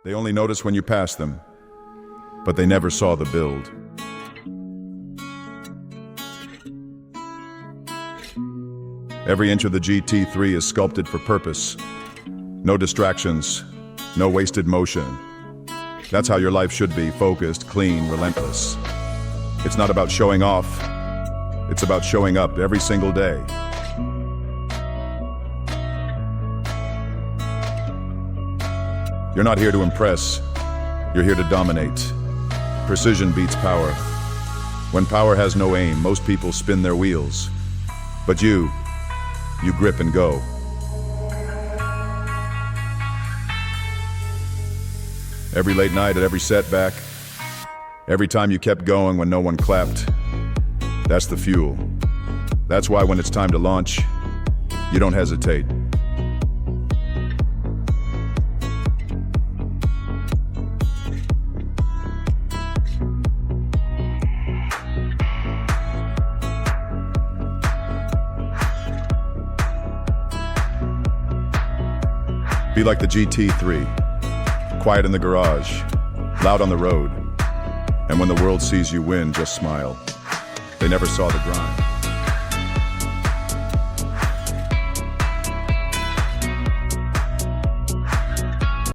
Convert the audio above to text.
They only notice when you pass them, but they never saw the build. Every inch of the GT3 is sculpted for purpose. No distractions, no wasted motion. That's how your life should be, focused, clean, relentless. It's not about showing off, it's about showing up every single day. You're not here to impress, you're here to dominate. Precision beats power. When power has no aim, most people spin their wheels. But you grip and go. Every late night, at every setback, every time you kept going when no one clapped, that's the fuel. That's why when it's time to launch, you don't hesitate. Be like the GT3, quiet in the garage, loud on the road. And when the world sees you win, just smile. They never saw the grind.